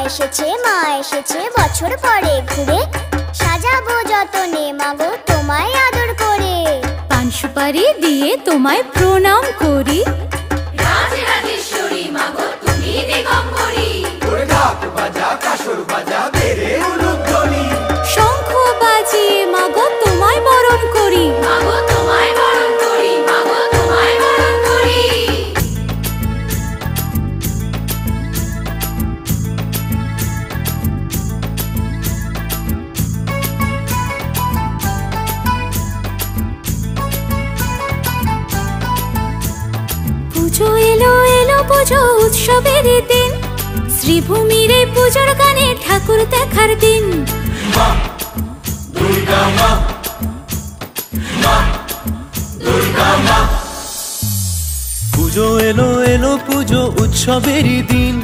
মা এসেছে বছর পরে ঘুরে, সাজাবো যতনে মাগো তোমায় আদর করে। পান সুপারি দিয়ে তোমায় প্রণাম করি, রাজরাজেশ্বরী মাগো তুমি দিগম্বরী। ওরে ঢাক বাজা কাসর বাজা বেরে উলুধ্বনি, শঙ্খ বাজিয়ে মাগো তোমায় বরণ করি, মাগো তোমায় বরণ করি, মাগো তোমায় বরণ করি। পুজো এলো এলো পুজো উৎসবের দিন, শ্রীভূমির এই পুজোর গানে ঠাকুর দেখার দিন। মা দুর্গা মা, মা দুর্গা মা। পুজো এলো এলো পুজো উৎসবের দিন,